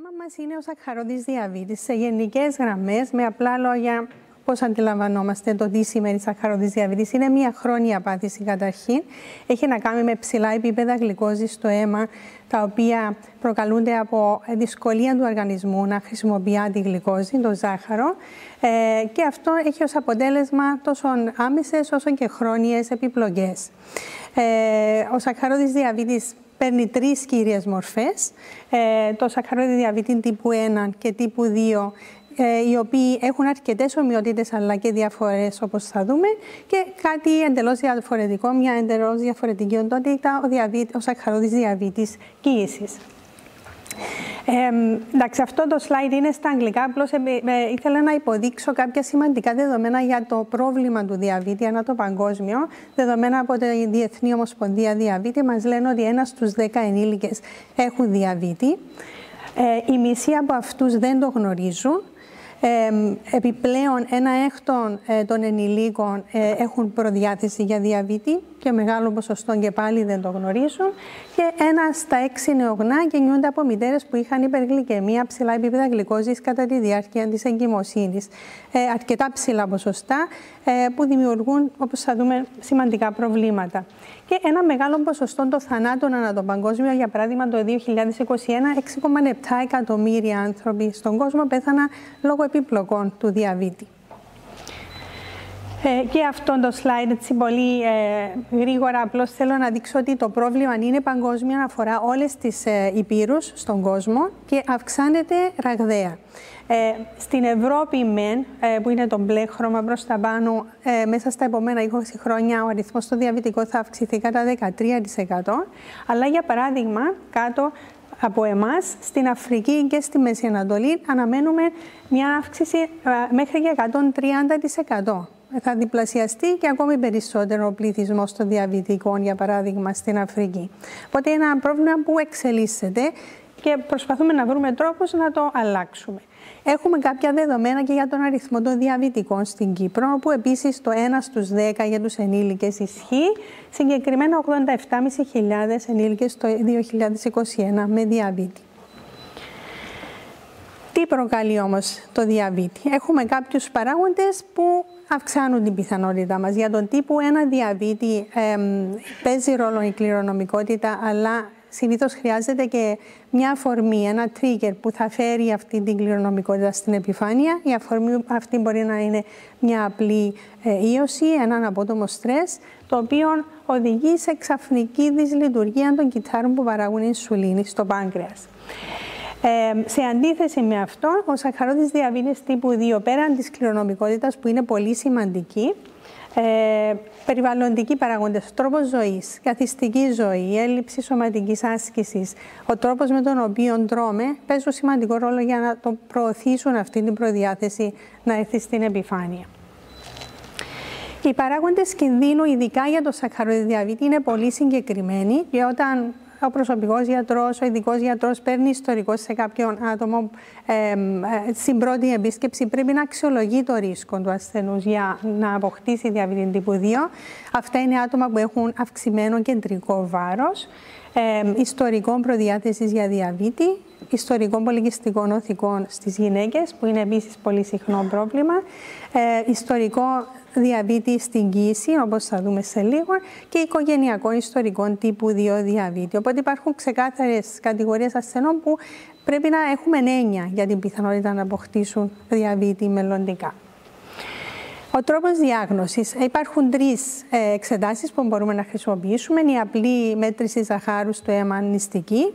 θέμα μας είναι ο σακχαρώδης διαβήτης. Σε γενικές γραμμές, με απλά λόγια, πώς αντιλαμβανόμαστε το τι σημαίνει σακχαρώδης διαβήτης. Είναι μια χρόνια πάθηση καταρχήν. Έχει να κάνει με ψηλά επίπεδα γλυκόζης στο αίμα, τα οποία προκαλούνται από δυσκολία του οργανισμού να χρησιμοποιεί τη γλυκόζη, το ζάχαρο. Και αυτό έχει ως αποτέλεσμα τόσο άμεσες όσο και χρόνιες επιπλοκές. Ο σακχαρώδης διαβήτης παίρνει τρεις κύριες μορφές. Το σακχαρώδη διαβήτη τύπου 1 και τύπου 2, οι οποίοι έχουν αρκετές ομοιότητες αλλά και διαφορές, όπως θα δούμε, και κάτι εντελώς διαφορετικό, μια εντελώς διαφορετική οντότητα, ο σακχαρώδης διαβήτης κύησης. Εντάξει, αυτό το slide είναι στα αγγλικά, απλώς ήθελα να υποδείξω κάποια σημαντικά δεδομένα για το πρόβλημα του διαβήτη ανά το παγκόσμιο. Δεδομένα από τη Διεθνή Ομοσπονδία Διαβήτη μας λένε ότι 1 στους 10 ενήλικες έχουν διαβήτη. Οι μισοί από αυτούς δεν το γνωρίζουν. Επιπλέον, 1/6 των ενηλίκων έχουν προδιάθεση για διαβήτη και μεγάλο ποσοστό και πάλι δεν το γνωρίζουν. Και 1 στα 6 νεογνά γεννιούνται από μητέρες που είχαν υπεργλυκαιμία, ψηλά επίπεδα γλυκόζης κατά τη διάρκεια της εγκυμοσύνης. Αρκετά ψηλά ποσοστά που δημιουργούν, όπως θα δούμε, σημαντικά προβλήματα. Και ένα μεγάλο ποσοστό των θανάτων ανά τον παγκόσμιο, για παράδειγμα το 2021, 6,7 εκατομμύρια άνθρωποι στον κόσμο πέθαναν λόγω επιπλοκών του διαβήτη. Και αυτό το slide, έτσι πολύ γρήγορα, απλώς θέλω να δείξω ότι το πρόβλημα είναι παγκόσμιο, αφορά όλες τις υπήρους στον κόσμο και αυξάνεται ραγδαία. Στην Ευρώπη που είναι το μπλε χρώμα προς τα πάνω, μέσα στα επόμενα 20 χρόνια ο αριθμός στο διαβητικό θα αυξηθεί κατά 13%, αλλά για παράδειγμα κάτω από εμάς, στην Αφρική και στη Μέση Ανατολή αναμένουμε μια αύξηση μέχρι και 130%. Θα διπλασιαστεί και ακόμη περισσότερο ο πληθυσμός των διαβητικών, για παράδειγμα, στην Αφρική. Οπότε είναι ένα πρόβλημα που εξελίσσεται και προσπαθούμε να βρούμε τρόπους να το αλλάξουμε. Έχουμε κάποια δεδομένα και για τον αριθμό των διαβητικών στην Κύπρο, όπου επίσης το 1 στους 10 για τους ενήλικες ισχύει, συγκεκριμένα 87.500 ενήλικες το 2021 με διαβήτη. Τι προκαλεί όμως το διαβήτη? Έχουμε κάποιους παράγοντες που αυξάνουν την πιθανότητά μας. Για τον τύπου 1 διαβήτη παίζει ρόλο η κληρονομικότητα, αλλά συνήθως χρειάζεται και μια αφορμή, ένα trigger που θα φέρει αυτή την κληρονομικότητα στην επιφάνεια. Η αφορμή αυτή μπορεί να είναι μια απλή ίωση, έναν απότομο στρες, το οποίο οδηγεί σε ξαφνική δυσλειτουργία των κυττάρων που παράγουν ινσουλίνη στο πάγκρεας. Σε αντίθεση με αυτό, ο σακχαρώδης διαβήτης τύπου 2, πέραν της κληρονομικότητας που είναι πολύ σημαντική, περιβαλλοντικοί παράγοντες, τρόπος ζωής, καθιστική ζωή, έλλειψη σωματικής άσκησης, ο τρόπος με τον οποίο τρώμε παίζουν σημαντικό ρόλο για να το προωθήσουν αυτή την προδιάθεση να έρθει στην επιφάνεια. Οι παράγοντες κινδύνου, ειδικά για το σακχαρώδη διαβήτη, είναι πολύ συγκεκριμένοι και όταν ο προσωπικός γιατρός, ο ειδικός γιατρός παίρνει ιστορικό σε κάποιον άτομο στην πρώτη επίσκεψη, πρέπει να αξιολογεί το ρίσκο του ασθενούς για να αποκτήσει διαβήτη τύπου 2. Αυτά είναι άτομα που έχουν αυξημένο κεντρικό βάρος, ιστορικό προδιάθεσης για διαβήτη, ιστορικό πολυκυστικών οθικών στις γυναίκες, που είναι επίσης πολύ συχνό πρόβλημα, ιστορικό διαβήτη στην κύηση, όπως θα δούμε σε λίγο, και οικογενειακών ιστορικών τύπου 2 διαβήτη. Οπότε υπάρχουν ξεκάθαρες κατηγορίες ασθενών που πρέπει να έχουμε έννοια για την πιθανότητα να αποκτήσουν διαβήτη μελλοντικά. Ο τρόπος διάγνωσης. Υπάρχουν 3 εξετάσεις που μπορούμε να χρησιμοποιήσουμε. Η απλή μέτρηση ζαχάρου στο αίμα νηστική,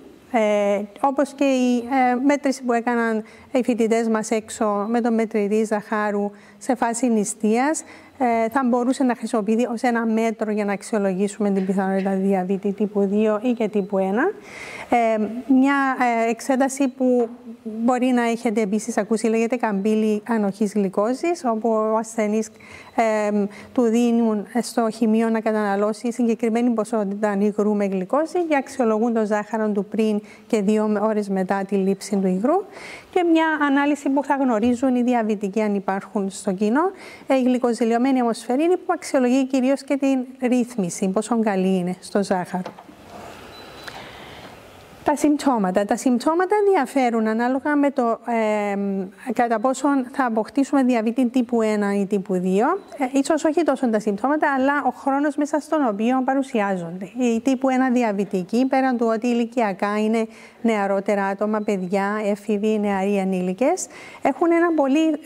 όπως και η μέτρηση που έκαναν οι φοιτητές μας έξω με το μετρητή ζαχάρου σε φάση νηστείας, θα μπορούσε να χρησιμοποιηθεί ως ένα μέτρο για να αξιολογήσουμε την πιθανότητα διαβήτη τύπου 2 ή και τύπου 1. Μια εξέταση που μπορεί να έχετε επίσης ακούσει λέγεται καμπύλη ανοχής γλυκόζης, όπου ο ασθενής του δίνουν στο χημείο να καταναλώσει συγκεκριμένη ποσότητα υγρού με γλυκόζη και αξιολογούν το ζάχαρο του πριν και 2 ώρες μετά τη λήψη του υγρού. Και μια ανάλυση που θα γνωρίζουν οι διαβητικοί αν υπάρχουν στο κοινό, η γλυκοζηλιωμένη αιμοσφαιρίνη, που αξιολογεί κυρίως και την ρύθμιση, πόσο καλή είναι στο ζάχαρο. Τα συμπτώματα. Τα συμπτώματα διαφέρουν ανάλογα με το κατά πόσο θα αποκτήσουμε διαβήτη τύπου 1 ή τύπου 2. Ίσως όχι τόσο τα συμπτώματα, αλλά ο χρόνος μέσα στον οποίο παρουσιάζονται. Η τύπου 1 διαβητική, πέραν του ότι ηλικιακά είναι νεαρότερα άτομα, παιδιά, έφηβοι, νεαροί ενήλικες, έχουν ένα πολύ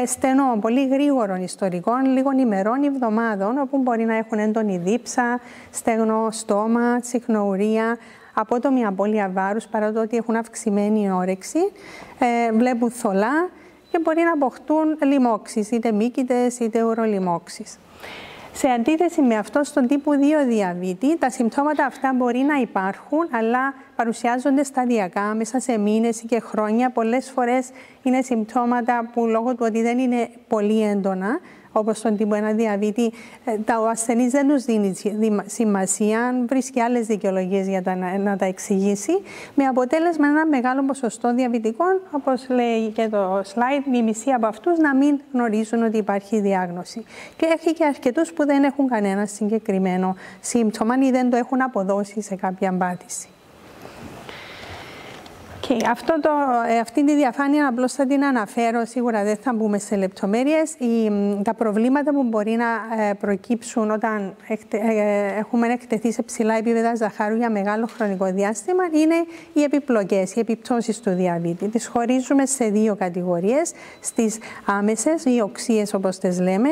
στενό, πολύ γρήγορο ιστορικό, λίγων ημερών ή εβδομάδων, όπου μπορεί να έχουν έντονη δίψα, στεγνό στόμα, συχνοουρία, απότομη απώλεια βάρους παρά το ότι έχουν αυξημένη όρεξη, βλέπουν θολά και μπορεί να αποκτούν λοιμώξεις, είτε μύκητες είτε ουρολοιμώξεις. Σε αντίθεση με αυτό, στον τύπου 2 διαβήτη, τα συμπτώματα αυτά μπορεί να υπάρχουν, αλλά παρουσιάζονται σταδιακά, μέσα σε μήνες και χρόνια. Πολλές φορές είναι συμπτώματα που λόγω του ότι δεν είναι πολύ έντονα, όπως στον τύπο 1 διαβήτη, ο ασθενής δεν τους δίνει σημασία, βρίσκει άλλες δικαιολογίες για να τα εξηγήσει, με αποτέλεσμα ένα μεγάλο ποσοστό διαβητικών, όπως λέει και το slide, η μισή από αυτούς να μην γνωρίζουν ότι υπάρχει διάγνωση. Και έχει και αρκετούς που δεν έχουν κανένα συγκεκριμένο σύμπτωμα ή δεν το έχουν αποδώσει σε κάποια πάθηση. Αυτή τη διαφάνεια απλώς θα την αναφέρω, σίγουρα δεν θα μπούμε σε λεπτομέρειες. Τα προβλήματα που μπορεί να προκύψουν όταν έχουμε εκτεθεί σε ψηλά επίπεδα ζαχάρου για μεγάλο χρονικό διάστημα είναι οι επιπλοκές, οι επιπτώσεις του διαβήτη. Τις χωρίζουμε σε δύο κατηγορίες, στις άμεσες ή οξείες όπως τις λέμε.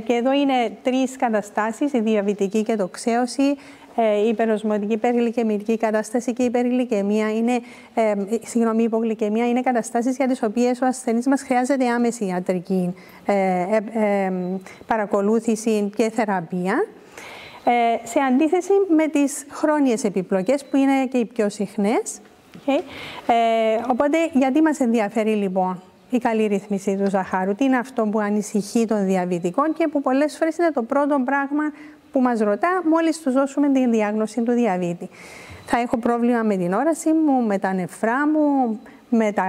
Και εδώ είναι τρεις καταστάσεις, η διαβητική και το οξέωση, η υπεροσμωτική υπεργλυκαιμική κατάσταση και η υπεργλυκαιμία είναι, η υπογλυκαιμία είναι καταστάσεις για τις οποίες ο ασθενής μας χρειάζεται άμεση ιατρική παρακολούθηση και θεραπεία. Σε αντίθεση με τις χρόνιες επιπλοκές που είναι και οι πιο συχνές. Οπότε γιατί μας ενδιαφέρει λοιπόν η καλή ρύθμιση του ζαχάρου, τι είναι αυτό που ανησυχεί των διαβητικών και που πολλές φορές είναι το πρώτο πράγμα που μας ρωτά μόλις τους δώσουμε την διάγνωση του διαβήτη. Θα έχω πρόβλημα με την όραση μου, με τα νεφρά μου, με τα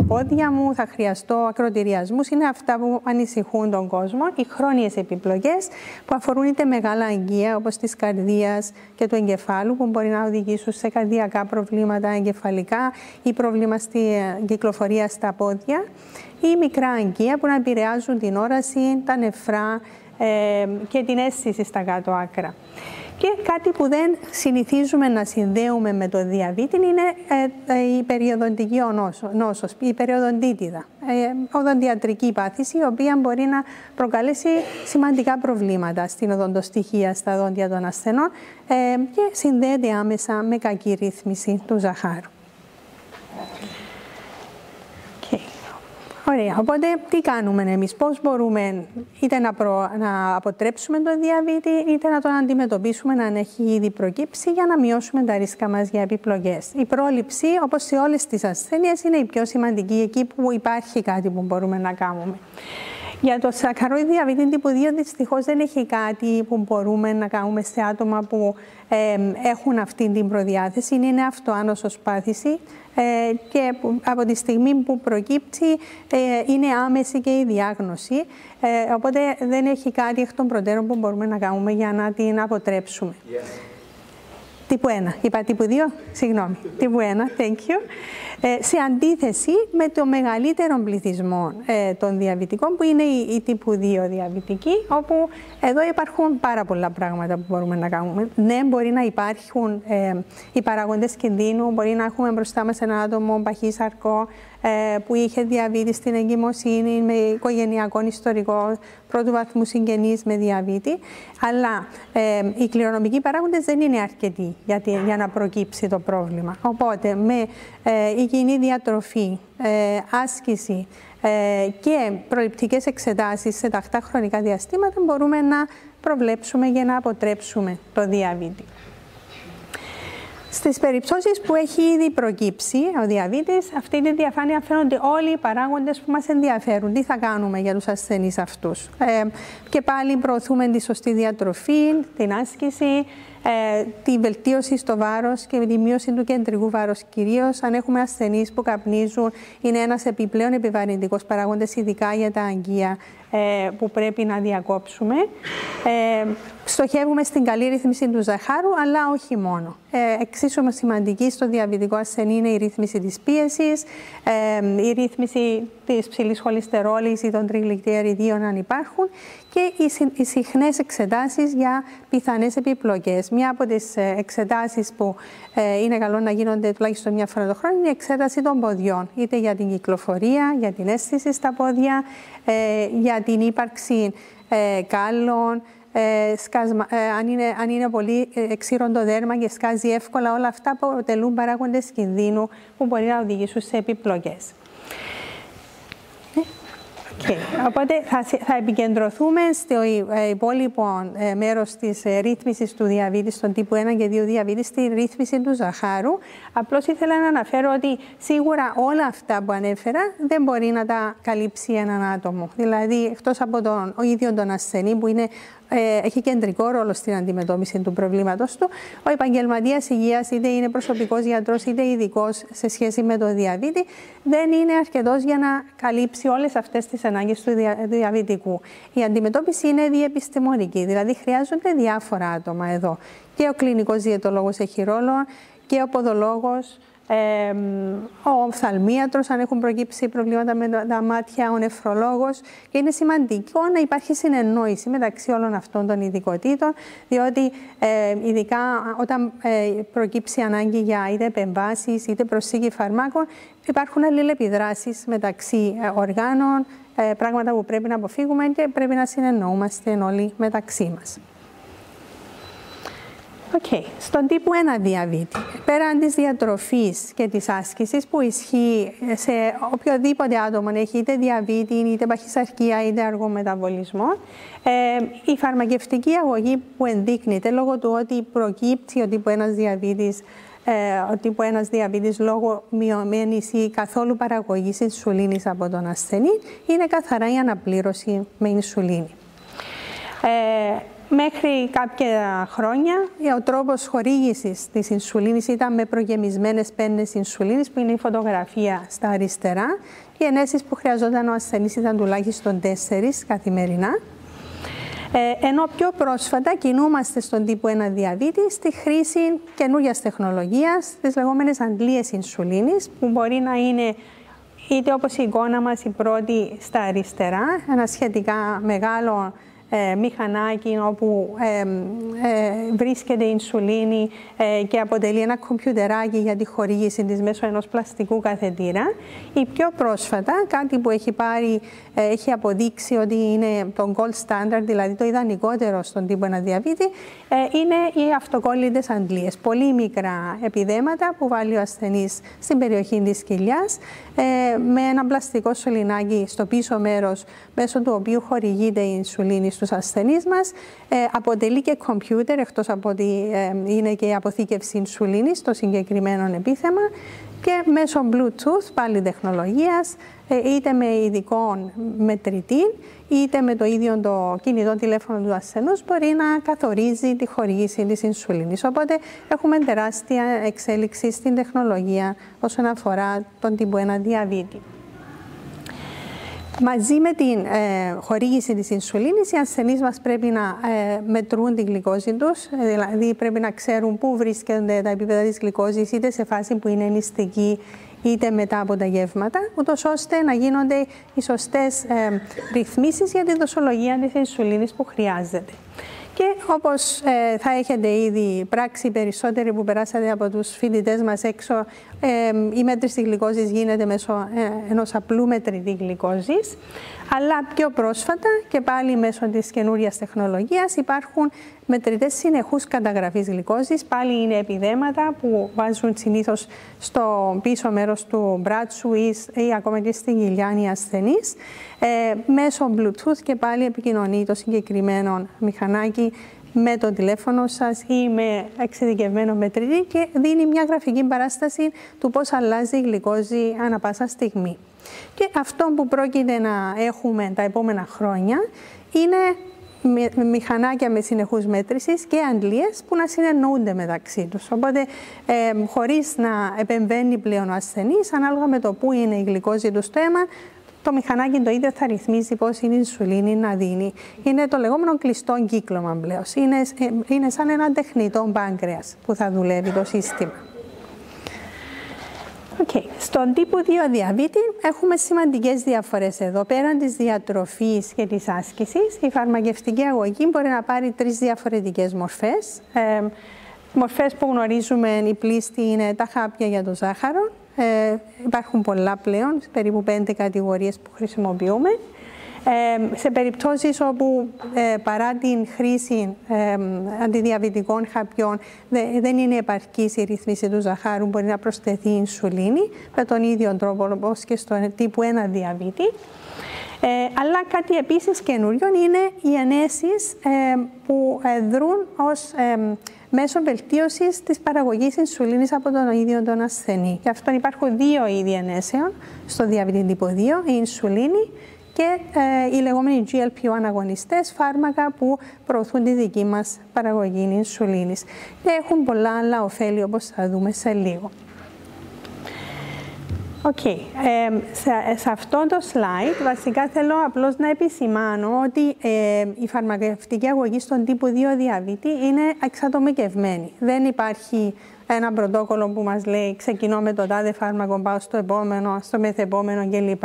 πόδια μου, θα χρειαστώ ακροτηριασμούς. Είναι αυτά που ανησυχούν τον κόσμο. Οι χρόνιες επιπλοκές που αφορούν είτε μεγάλα αγγεία όπως της καρδίας και του εγκεφάλου που μπορεί να οδηγήσουν σε καρδιακά προβλήματα εγκεφαλικά ή πρόβλημα στη κυκλοφορία στα πόδια ή μικρά αγγεία που να επηρεάζουν την όραση, τα νεφρά και την αίσθηση στα κάτω άκρα. Και κάτι που δεν συνηθίζουμε να συνδέουμε με το διαβήτη είναι η περιοδοντική νόσος, η περιοδοντίτιδα, οδοντιατρική πάθηση, η οποία μπορεί να προκαλέσει σημαντικά προβλήματα στην οδοντοστοιχεία, στα δόντια των ασθενών και συνδέεται άμεσα με κακή ρύθμιση του ζαχάρου. Ωραία, οπότε τι κάνουμε εμείς, πώς μπορούμε είτε να αποτρέψουμε το διαβήτη είτε να τον αντιμετωπίσουμε αν έχει ήδη προκύψει για να μειώσουμε τα ρίσκα μας για επιπλοκές. Η πρόληψη, όπως σε όλες τις ασθένειες, είναι η πιο σημαντική εκεί που υπάρχει κάτι που μπορούμε να κάνουμε. Για το σακαροειδή διαβήτη τύπου 2 δυστυχώς δεν έχει κάτι που μπορούμε να κάνουμε σε άτομα που έχουν αυτή την προδιάθεση. Είναι αυτοάνωσος πάθηση και από τη στιγμή που προκύψει είναι άμεση και η διάγνωση. Οπότε δεν έχει κάτι εκ των προτέρων που μπορούμε να κάνουμε για να την αποτρέψουμε. Τύπου 1. Είπα τύπου 2. Συγγνώμη. Τύπου 1. Thank you. Σε αντίθεση με το μεγαλύτερο πληθυσμό των διαβητικών που είναι η τύπου 2 διαβητική, όπου εδώ υπάρχουν πάρα πολλά πράγματα που μπορούμε να κάνουμε. Ναι, μπορεί να υπάρχουν οι παράγοντες κινδύνου, μπορεί να έχουμε μπροστά μας ένα άτομο παχύσαρκο που είχε διαβήτη στην εγκυμοσύνη με οικογενειακό ιστορικό, πρώτου βαθμού συγγενείς με διαβήτη, αλλά οι κληρονομικοί παράγοντες δεν είναι αρκετοί για να προκύψει το πρόβλημα. Οπότε με υγιεινή διατροφή, άσκηση και προληπτικές εξετάσεις σε τακτά χρονικά διαστήματα μπορούμε να προβλέψουμε για να αποτρέψουμε το διαβήτη. Στις περιπτώσεις που έχει ήδη προκύψει ο διαβήτης, αυτή τη διαφάνεια φαίνονται όλοι οι παράγοντες που μας ενδιαφέρουν. Τι θα κάνουμε για τους ασθενείς αυτούς. Και πάλι προωθούμε τη σωστή διατροφή, την άσκηση, τη βελτίωση στο βάρος και τη μείωση του κεντρικού βάρους κυρίως. Αν έχουμε ασθενείς που καπνίζουν, είναι ένας επιπλέον επιβαρυντικός παράγοντας, ειδικά για τα αγγεία που πρέπει να διακόψουμε. Στοχεύουμε στην καλή ρύθμιση του ζαχάρου, αλλά όχι μόνο. Εξίσου σημαντική στο διαβητικό ασθενή είναι η ρύθμιση της πίεσης, η ρύθμιση της ψηλής χολυστερόλης ή των τριγλυκεριδίων αν υπάρχουν και οι συχνές εξετάσεις για πιθανές επιπλοκές. Μια από τις εξετάσεις που είναι καλό να γίνονται τουλάχιστον μια φορά το χρόνο είναι η εξέταση των ποδιών, είτε για την κυκλοφορία, για την αίσθηση στα πόδια, για την ύπαρξη κάλλων, αν είναι πολύ ξηρό το δέρμα και σκάζει εύκολα, όλα αυτά αποτελούν παράγοντες κινδύνου που μπορεί να οδηγήσουν σε επιπλοκές. Οπότε θα επικεντρωθούμε στο υπόλοιπο μέρος της ρύθμισης του διαβήτη, στον τύπου 1 και 2 διαβήτη, στη ρύθμιση του ζαχάρου. Απλώς ήθελα να αναφέρω ότι σίγουρα όλα αυτά που ανέφερα δεν μπορεί να τα καλύψει έναν άτομο. Δηλαδή, εκτός από τον ίδιο τον ασθενή που έχει κεντρικό ρόλο στην αντιμετώπιση του προβλήματος του, ο επαγγελματίας υγείας, είτε είναι προσωπικός γιατρός είτε ειδικός σε σχέση με το διαβήτη, δεν είναι αρκετός για να καλύψει όλες αυτές τις ανάγκες του διαβητικού. Η αντιμετώπιση είναι διεπιστημονική, δηλαδή χρειάζονται διάφορα άτομα εδώ. Και ο κλινικός διαιτολόγος έχει ρόλο και ο ποδολόγος, ο οφθαλμίατρος, αν έχουν προκύψει προβλήματα με τα μάτια, ο νεφρολόγος. Και είναι σημαντικό να υπάρχει συνεννόηση μεταξύ όλων αυτών των ειδικοτήτων, διότι ειδικά όταν προκύψει ανάγκη για είτε επεμβάσεις είτε προσθήκη φαρμάκων, υπάρχουν αλληλεπιδράσεις μεταξύ οργάνων, πράγματα που πρέπει να αποφύγουμε και πρέπει να συνεννοούμαστε όλοι μεταξύ μας. Στον τύπου 1 διαβήτη, πέραν της διατροφής και της άσκησης που ισχύει σε οποιοδήποτε άτομο έχει είτε διαβήτη, είτε παχυσαρκία, είτε αργό μεταβολισμό, η φαρμακευτική αγωγή που ενδείκνυται λόγω του ότι προκύπτει ο τύπου 1 διαβήτης λόγω μειωμένης ή καθόλου παραγωγής ινσουλίνης από τον ασθενή, είναι καθαρά η αναπλήρωση με ινσουλίνη. Μέχρι κάποια χρόνια ο τρόπος χορήγησης της ινσουλίνης ήταν με προγεμισμένες πέννες ινσουλίνης, που είναι η φωτογραφία στα αριστερά. Οι ενέσεις που χρειαζόταν ο ασθενής ήταν τουλάχιστον 4 καθημερινά. Ενώ πιο πρόσφατα κινούμαστε στον τύπου 1 διαβήτη στη χρήση καινούριας τεχνολογίας, τις λεγόμενες αντλίες ινσουλίνης, που μπορεί να είναι είτε όπως η εικόνα μας η πρώτη στα αριστερά, ένα σχετικά μεγάλο μηχανάκι όπου βρίσκεται η ινσουλίνη και αποτελεί ένα κομπιουτεράκι για τη χορήγηση της μέσω ενός πλαστικού καθετήρα. Ή πιο πρόσφατα, κάτι που έχει αποδείξει ότι είναι το gold standard, δηλαδή το ιδανικότερο στον τύπο 1 διαβήτη, είναι οι αυτοκόλλητες αντλίες. Πολύ μικρά επιδέματα που βάλει ο ασθενής στην περιοχή της κοιλιάς με ένα πλαστικό σωληνάκι στο πίσω μέρος, μέσω του οποίου χορηγείται η ινσουλίνη στους ασθενείς μας. Αποτελεί και κομπιούτερ, εκτός από ότι είναι και η αποθήκευση ινσουλίνης στο συγκεκριμένο επίθεμα, και μέσω Bluetooth, πάλι τεχνολογίας, είτε με ειδικό μετρητή, είτε με το ίδιο το κινητό τηλέφωνο του ασθενούς, μπορεί να καθορίζει τη χορήγηση της ινσουλίνης. Οπότε έχουμε τεράστια εξέλιξη στην τεχνολογία όσον αφορά τον τύπου 1 διαβήτη. Μαζί με την χορήγηση της ινσουλίνης, οι ασθενείς μας πρέπει να μετρούν τη γλυκόζη τους, δηλαδή πρέπει να ξέρουν πού βρίσκονται τα επίπεδα της γλυκόζης, είτε σε φάση που είναι νηστική, είτε μετά από τα γεύματα, ούτως ώστε να γίνονται οι σωστές ρυθμίσεις για τη δοσολογία της ινσουλίνης που χρειάζεται. Και όπως θα έχετε ήδη πράξει περισσότεροι που περάσατε από τους φοιτητές μας έξω, η μέτρηση γλυκόζης γίνεται μέσω ενός απλού μετρητή γλυκόζης. Αλλά πιο πρόσφατα και πάλι μέσω της καινούριας τεχνολογίας υπάρχουν μετρητές συνεχούς καταγραφής γλυκόζης. Πάλι είναι επιδέματα που βάζουν συνήθως στο πίσω μέρος του μπράτσου ή ακόμα και στην κοιλιά οι ασθενείς. Μέσω Bluetooth και πάλι επικοινωνεί το συγκεκριμένο μηχανάκι με το τηλέφωνο σας ή με εξειδικευμένο μετρητή και δίνει μια γραφική παράσταση του πώς αλλάζει η γλυκόζη ανά πάσα στιγμή. Και αυτό που πρόκειται να έχουμε τα επόμενα χρόνια είναι μηχανάκια με συνεχούς μέτρησης και αντλίες που να συνεννοούνται μεταξύ τους. Οπότε, χωρίς να επεμβαίνει πλέον ο ασθενής, ανάλογα με το πού είναι η γλυκόζη του στο αίμα, το μηχανάκι το ίδιο θα ρυθμίζει πώς είναι η ινσουλίνη να δίνει. Είναι το λεγόμενο κλειστό κύκλωμα πλέον. Είναι σαν ένα τεχνητό πάγκρεας που θα δουλεύει το σύστημα. Στον τύπου 2 διαβήτη έχουμε σημαντικές διαφορές εδώ. Πέραν της διατροφής και της άσκησης, η φαρμακευτική αγωγή μπορεί να πάρει 3 διαφορετικές μορφές. Μορφές που γνωρίζουμε, η πλήστη είναι τα χάπια για το ζάχαρο. Υπάρχουν πολλά πλέον, περίπου 5 κατηγορίες που χρησιμοποιούμε. Σε περιπτώσεις όπου παρά την χρήση αντιδιαβητικών χαπιών δεν είναι επαρκής η ρύθμιση του ζαχάρου, μπορεί να προσθεθεί ινσουλίνη με τον ίδιο τρόπο όπως και στο τύπου 1 διαβήτη. Αλλά κάτι επίσης καινούριο είναι οι ενέσεις που δρούν ως μέσω βελτίωσης της παραγωγής ινσουλίνης από τον ίδιο τον ασθενή. Γι' αυτό υπάρχουν 2 είδη ενέσεων στο διαβήτη τύπου 2, η ινσουλίνη και οι λεγόμενοι GLP-1 αγωνιστές, φάρμακα που προωθούν τη δική μας παραγωγή ινσουλίνης. Και έχουν πολλά άλλα ωφέλη, όπως θα δούμε σε λίγο. Σε αυτό το slide βασικά θέλω απλώς να επισημάνω ότι η φαρμακευτική αγωγή στον τύπου 2 διαβήτη είναι εξατομικευμένη. Δεν υπάρχει ένα πρωτόκολλο που μας λέει ξεκινώ με το τάδε φάρμακο, πάω στο επόμενο, στο μεθεπόμενο κλπ.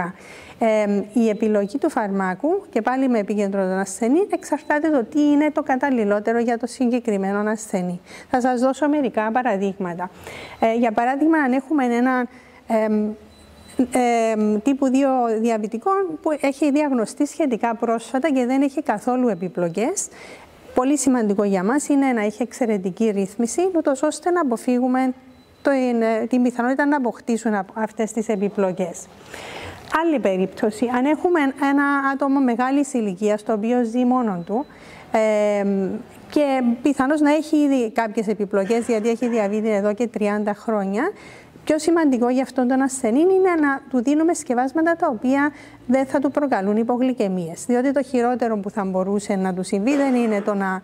Η επιλογή του φαρμάκου, και πάλι με επίκεντρο τον ασθενή, εξαρτάται το τι είναι το καταλληλότερο για το συγκεκριμένο ασθενή. Θα σας δώσω μερικά παραδείγματα. Για παράδειγμα, αν έχουμε έναν τύπου 2 διαβητικών που έχει διαγνωστεί σχετικά πρόσφατα και δεν έχει καθόλου επιπλοκές, πολύ σημαντικό για μας είναι να έχει εξαιρετική ρύθμιση, ούτως ώστε να αποφύγουμε την πιθανότητα να αποκτήσουν αυτές τις επιπλοκές. Άλλη περίπτωση, αν έχουμε ένα άτομο μεγάλης ηλικίας, το οποίο ζει μόνον του και πιθανώς να έχει ήδη κάποιες επιπλοκές, γιατί έχει διαβήτη εδώ και 30 χρόνια, πιο σημαντικό για αυτόν τον ασθενή είναι να του δίνουμε σκευάσματα τα οποία δεν θα του προκαλούν υπογλυκαιμίες. Διότι το χειρότερο που θα μπορούσε να του συμβεί δεν είναι το να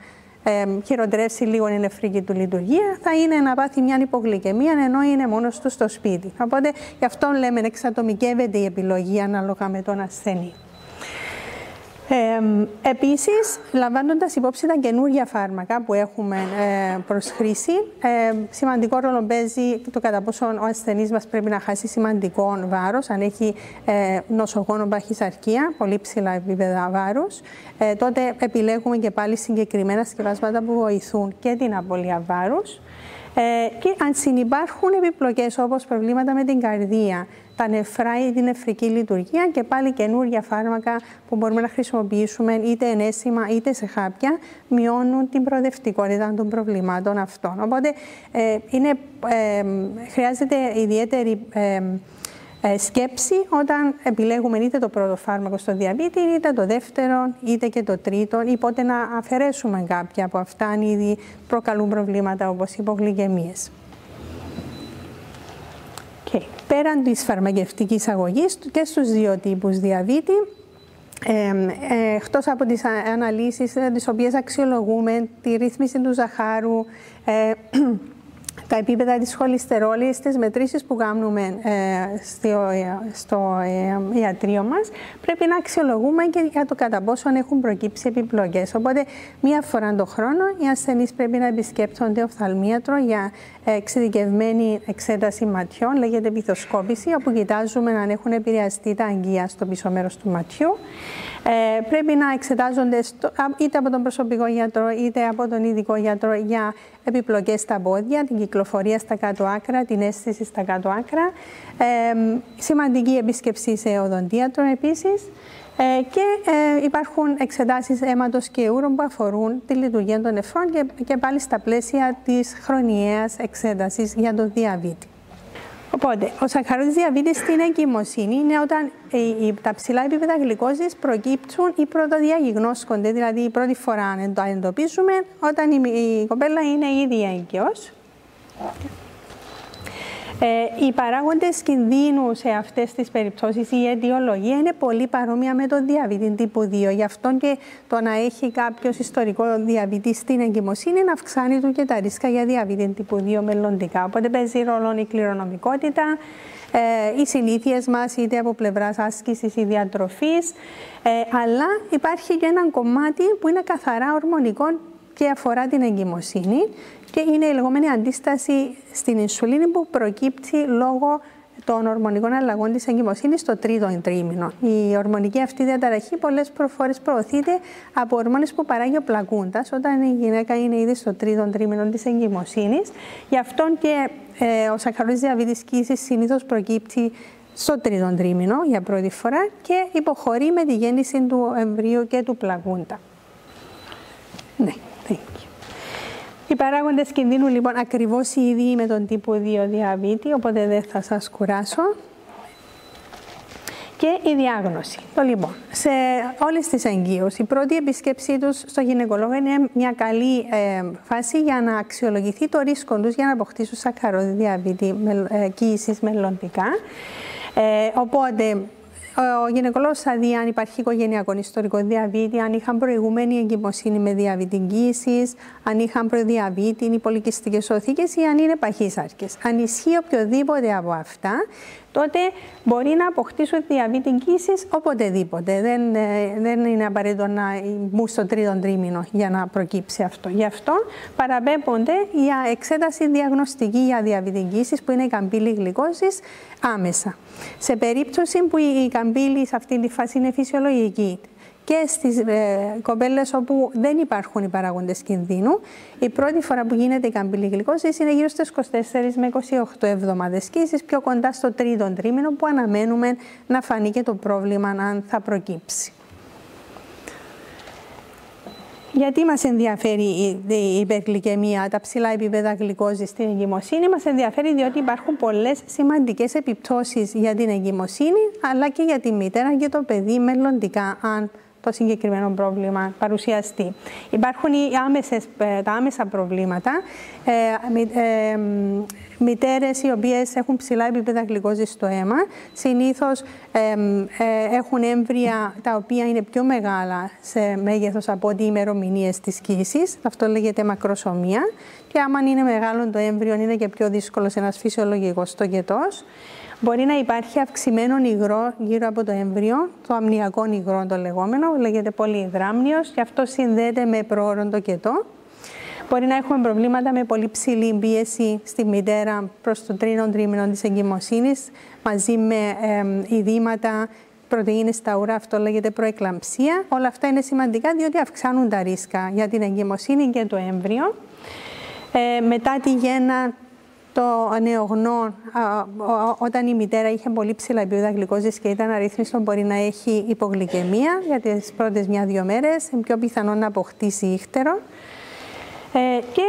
χειροτερεύσει λίγο η νεφρική του λειτουργία, θα είναι να πάθει μια υπογλυκαιμία ενώ είναι μόνος του στο σπίτι. Οπότε γι' αυτό λέμε εξατομικεύεται η επιλογή ανάλογα με τον ασθενή. Επίσης, λαμβάνοντας υπόψη τα καινούργια φάρμακα που έχουμε προς χρήση, σημαντικό ρόλο παίζει το κατά πόσο ο ασθενής μας πρέπει να χάσει σημαντικό βάρος. Αν έχει νοσογόνο παχυσαρκία, πολύ ψηλά επίπεδα βάρους, τότε επιλέγουμε και πάλι συγκεκριμένα σκευάσματα που βοηθούν και την απώλεια βάρους. Και αν συνυπάρχουν επιπλοκές όπως προβλήματα με την καρδία, τα νεφρά ή την νεφρική λειτουργία, και πάλι καινούργια φάρμακα που μπορούμε να χρησιμοποιήσουμε είτε ενέσιμα είτε σε χάπια, μειώνουν την προοδευτικότητα των προβλημάτων αυτών. Οπότε χρειάζεται ιδιαίτερη σκέψη όταν επιλέγουμε είτε το πρώτο φάρμακο στο διαβήτη, είτε το δεύτερο, είτε και το τρίτο, ή πότε να αφαιρέσουμε κάποια από αυτά αν ήδη προκαλούν προβλήματα όπως υπογλυκαιμίες. Πέραν της φαρμακευτικής αγωγής και στους 2 τύπους διαβήτη, εκτός από τις αναλύσεις τις οποίες αξιολογούμε τη ρύθμιση του ζαχάρου, τα επίπεδα της χολυστερόλης, τις μετρήσεις που κάνουμε στο ιατρείο μας, πρέπει να αξιολογούμε και για το κατά πόσο έχουν προκύψει επιπλοκές. Οπότε, μία φορά το χρόνο, οι ασθενείς πρέπει να επισκέπτονται οφθαλμίατρο για εξειδικευμένη εξέταση ματιών, λέγεται βυθοσκόπηση, όπου κοιτάζουμε αν έχουν επηρεαστεί τα αγγεία στο πίσω μέρος του ματιού. Πρέπει να εξετάζονται είτε από τον προσωπικό γιατρό είτε από τον ειδικό γιατρό για επιπλοκές στα πόδια, την κυκλοφορία στα κάτω άκρα, την αίσθηση στα κάτω άκρα. Σημαντική επίσκεψη σε οδοντίατρο επίσης. Και υπάρχουν εξετάσεις αίματος και ούρων που αφορούν τη λειτουργία των νεφρών και πάλι στα πλαίσια της χρονιαίας εξέτασης για το διαβήτη. Οπότε, ο σακχαρώδης διαβήτης στην εγκυμοσύνη είναι όταν τα ψηλά επίπεδα γλυκόζης προκύψουν ή πρωτοδιαγνώσκονται, δηλαδή η πρώτη φορά το εντοπίζουμε όταν η κοπέλα είναι ήδη έγκυος. Οι παράγοντες κινδύνου σε αυτές τις περιπτώσεις, η αιτιολογία είναι πολύ παρόμοια με τον διαβήτη τύπου 2. Γι' αυτό και το να έχει κάποιος ιστορικό διαβήτη στην εγκυμοσύνη να αυξάνει του και τα ρίσκα για διαβήτη τύπου 2 μελλοντικά. Οπότε παίζει ρόλο η κληρονομικότητα, οι συνήθειες μας είτε από πλευράς άσκησης ή διατροφής, αλλά υπάρχει και ένα κομμάτι που είναι καθαρά ορμονικό και αφορά την εγκυμοσύνη και είναι η λεγόμενη αντίσταση στην ινσουλίνη που προκύπτει λόγω των ορμονικών αλλαγών της εγκυμοσύνης στο τρίτο τρίμηνο. Η ορμονική αυτή διαταραχή πολλές φορές προωθείται από ορμόνες που παράγει ο πλακούντας όταν η γυναίκα είναι ήδη στο τρίτο τρίμηνο της εγκυμοσύνης. Γι' αυτό και ο σακχαροειδής διαβήτης κύσης συνήθως προκύπτει στο τρίτο τρίμηνο για πρώτη φορά και υποχωρεί με τη γέννηση του εμβρίου και του πλακούντα. Ναι. Οι παράγοντες κινδύνου λοιπόν ακριβώς οι ίδιοι με τον τύπου 2 διαβήτη, οπότε δεν θα σας κουράσω. Και η διάγνωση. Λοιπόν, σε όλες τις εγγύους, η πρώτη επίσκεψή τους στο γυναικολόγο είναι μια καλή φάση για να αξιολογηθεί το ρίσκο τους για να αποκτήσουν σακχαροειδή διαβήτη κύησης μελλοντικά. Οπότε, ο γυναικολόγος θα δει αν υπάρχει οικογενειακό ιστορικό διαβήτη, αν είχαν προηγούμενη εγκυμοσύνη με διαβήτη κύησης, αν είχαν προδιαβήτη ή πολυκυστικές οθήκες ή αν είναι παχύσαρκες. Αν ισχύει οποιοδήποτε από αυτά, τότε μπορεί να αποκτήσουν διαβήτη κύησης οποτεδήποτε. Δεν είναι απαραίτητο να μπουν στο τρίτο τρίμηνο για να προκύψει αυτό. Γι' αυτό παραπέμπονται για εξέταση διαγνωστική για διαβήτη κύησης που είναι η καμπύλη γλυκόζης άμεσα. Σε περίπτωση που η καμπύλη σε αυτή τη φάση είναι φυσιολογική και στις κοπέλες όπου δεν υπάρχουν οι παράγοντες κινδύνου, η πρώτη φορά που γίνεται η καμπύλη γλυκόζης είναι γύρω στις 24 με 28 εβδομάδες κύησης, πιο κοντά στο τρίτο τρίμηνο που αναμένουμε να φανεί και το πρόβλημα αν θα προκύψει. Γιατί μας ενδιαφέρει η υπεργλυκαιμία, τα ψηλά επίπεδα γλυκόζης στην εγκυμοσύνη? Μας ενδιαφέρει διότι υπάρχουν πολλές σημαντικές επιπτώσεις για την εγκυμοσύνη, αλλά και για τη μητέρα και το παιδί μελλοντικά, αν το συγκεκριμένο πρόβλημα παρουσιαστεί. Υπάρχουν τα άμεσα προβλήματα. Μητέρες οι οποίες έχουν ψηλά επίπεδα γλυκόζης στο αίμα, συνήθως έχουν έμβρια τα οποία είναι πιο μεγάλα σε μέγεθος από ό,τι οι ημερομηνίες της κύησης. Αυτό λέγεται μακροσωμία. Και άμα είναι μεγάλο το έμβριο, είναι και πιο δύσκολο σε ένας φυσιολογικός τοκετός. Μπορεί να υπάρχει αυξημένο υγρό γύρω από το έμβριο, το αμνιακό υγρό το λεγόμενο, λέγεται πολυϊδράμνιος και αυτό συνδέεται με προώρον τοκετό. Μπορεί να έχουμε προβλήματα με πολύ ψηλή πίεση στη μητέρα προς το τρίτο τρίμηνο της εγκυμοσύνης, μαζί με ειδήματα, πρωτεΐνες στα ουρά, αυτό λέγεται προεκλαμψία. Όλα αυτά είναι σημαντικά διότι αυξάνουν τα ρίσκα για την εγκυμοσύνη και το έμβριο. Μετά τη γέννα, το νεογνώ, όταν η μητέρα είχε πολύ ψηλά επίπεδα γλυκόζης και ήταν αρρύθμιστο, μπορεί να έχει υπογλυκαιμία για τις πρώτες 1-2 μέρες, είναι πιο πιθανό να αποκτήσει ίχτερο. Και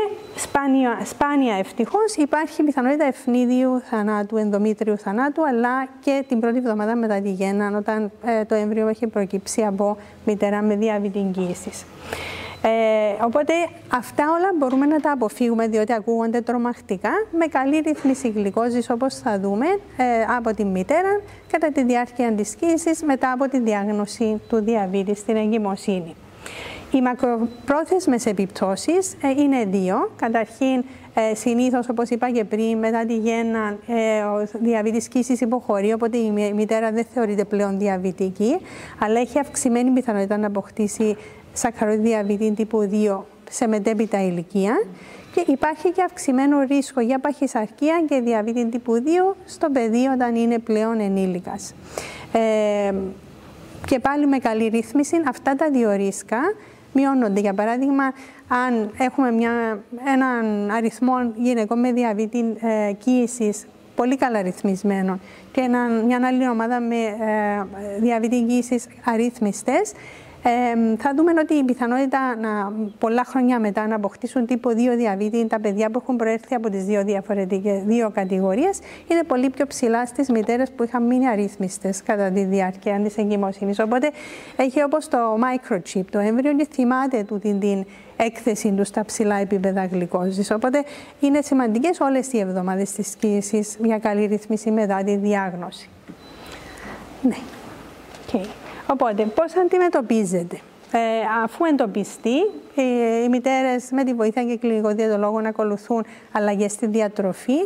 σπάνια ευτυχώς υπάρχει πιθανότητα ευνίδιου θανάτου, ενδομήτριου θανάτου, αλλά και την πρώτη εβδομάδα μετά τη γέννα, όταν το έμβριο έχει προκύψει από μητέρα με διαβήτη κύησης. Οπότε αυτά όλα μπορούμε να τα αποφύγουμε διότι ακούγονται τρομακτικά, με καλή ρύθμιση γλυκόζης όπως θα δούμε από τη μητέρα κατά τη διάρκεια της κύησης μετά από τη διάγνωση του διαβήτη στην εγκυμοσύνη. Οι μακροπρόθεσμες επιπτώσεις είναι δύο. Καταρχήν, συνήθως, όπως είπα και πριν, μετά τη γέννα ο διαβήτης κύησης υποχωρεί, οπότε η μητέρα δεν θεωρείται πλέον διαβητική, αλλά έχει αυξημένη πιθανότητα να αποκτήσει σακχαροειδή διαβήτη τύπου 2 σε μετέπειτα ηλικία και υπάρχει και αυξημένο ρίσκο για παχυσαρκία και διαβήτη τύπου 2 στο παιδί όταν είναι πλέον ενήλικας. Και πάλι με καλή ρύθμιση αυτά τα δύο ρίσκα μειώνονται. Για παράδειγμα, αν έχουμε έναν αριθμό γυναικών με διαβήτη κύησης πολύ καλά ρυθμισμένο και μια άλλη ομάδα με διαβήτη κύησης αρρύθμιστες, Θα δούμε ότι η πιθανότητα πολλά χρόνια μετά να αποκτήσουν τύπο 2 διαβήτη τα παιδιά που έχουν προέρθει από τις δύο κατηγορίες είναι πολύ πιο ψηλά στις μητέρες που είχαν μείνει αρρύθμιστες κατά τη διάρκεια της εγκυμοσύνης. Οπότε έχει όπως το microchip, το έμβριο, και θυμάται την έκθεση του στα ψηλά επίπεδα γλυκόζης. Οπότε είναι σημαντικές όλες οι εβδομάδες της κύησης για καλή ρύθμιση μετά τη διάγνωση. Ναι. Okay. Οπότε, πώς αντιμετωπίζεται? Αφού εντοπιστεί, οι μητέρες με τη βοήθεια και κλινικό διαιτολόγων ακολουθούν αλλαγές στη διατροφή,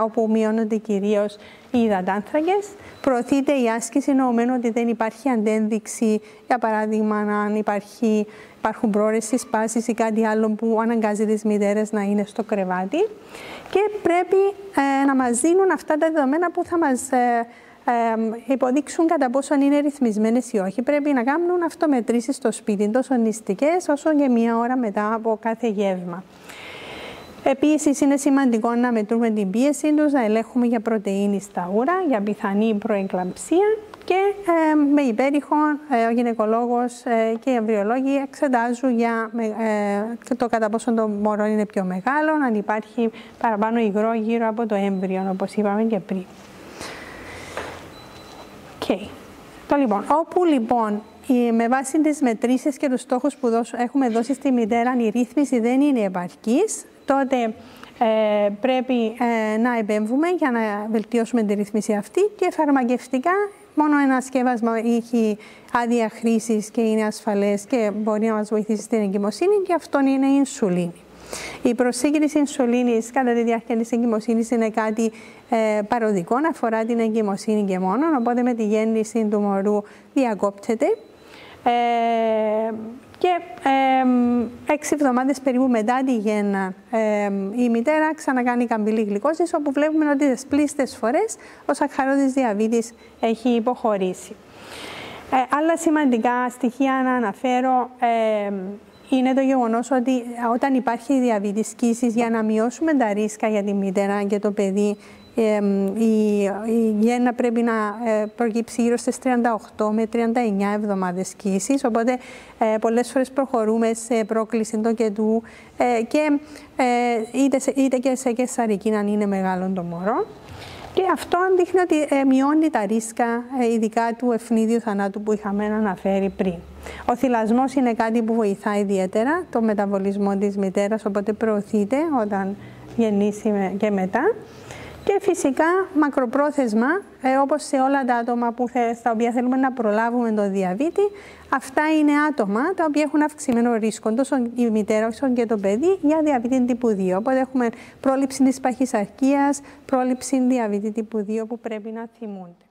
όπου μειώνονται κυρίως οι υδατάνθρακες. Προωθείται η άσκηση, εννοωμένου ότι δεν υπάρχει αντένδειξη, για παράδειγμα, αν υπάρχουν πρόορες συσπάσεις ή κάτι άλλο που αναγκάζει τις μητέρες να είναι στο κρεβάτι. Και πρέπει να μας δίνουν αυτά τα δεδομένα που θα μας υποδείξουν κατά πόσο είναι ρυθμισμένες ή όχι. Πρέπει να κάνουν αυτομετρήσεις στο σπίτι, τόσο νηστικές όσο και 1 ώρα μετά από κάθε γεύμα. Επίσης, είναι σημαντικό να μετρούμε την πίεση τους, να ελέγχουμε για πρωτεΐνη στα ούρα, για πιθανή προεκλαμψία και με υπέρηχο ο γυναικολόγος και οι εμβριολόγοι εξετάζουν για το κατά πόσο το μωρό είναι πιο μεγάλο, αν υπάρχει παραπάνω υγρό γύρω από το έμβριο, όπως είπαμε και πριν. Okay. Όπου λοιπόν με βάση τις μετρήσεις και τους στόχους που έχουμε δώσει στη μητέρα, αν η ρύθμιση δεν είναι επαρκής, τότε πρέπει να επέμβουμε για να βελτιώσουμε τη ρύθμιση αυτή, και φαρμακευτικά μόνο ένα σκεύασμα έχει άδεια χρήσης και είναι ασφαλές και μπορεί να μας βοηθήσει στην εγκυμοσύνη, και αυτό είναι η ινσουλίνη. Η προσήγγιση ινσουλίνης κατά τη διάρκεια της εγκυμοσύνης είναι κάτι παροδικό, αφορά την εγκυμοσύνη και μόνο, οπότε με τη γέννηση του μωρού διακόπτεται. Και 6 εβδομάδες περίπου μετά τη γέννα η μητέρα ξανακάνει καμπύλη γλυκόζης, όπου βλέπουμε ότι τις πλήστες φορές ο σακχαρώδης διαβήτης έχει υποχωρήσει. Άλλα σημαντικά στοιχεία να αναφέρω είναι το γεγονός ότι όταν υπάρχει διαβήτης κύσης, για να μειώσουμε τα ρίσκα για τη μητέρα και το παιδί, η γέννα πρέπει να προκύψει γύρω στις 38 με 39 εβδομάδες κύσης, οπότε πολλές φορές προχωρούμε σε πρόκληση τοκετού και είτε και σε καισαρική αν είναι μεγάλο το μωρό. Και αυτό δείχνει ότι μειώνει τα ρίσκα, ειδικά του ευνίδιου θανάτου που είχαμε αναφέρει πριν. Ο θυλασμός είναι κάτι που βοηθάει ιδιαίτερα το μεταβολισμό της μητέρας, οπότε προωθείται όταν γεννήσει και μετά. Και φυσικά μακροπρόθεσμα, όπως σε όλα τα άτομα στα οποία θέλουμε να προλάβουμε το διαβήτη, αυτά είναι άτομα τα οποία έχουν αυξημένο ρίσκο, τόσο η μητέρα όσο και το παιδί, για διαβήτη τύπου 2. Οπότε έχουμε πρόληψη της παχυσαρκίας, πρόληψη διαβήτη τύπου 2 που πρέπει να θυμούνται.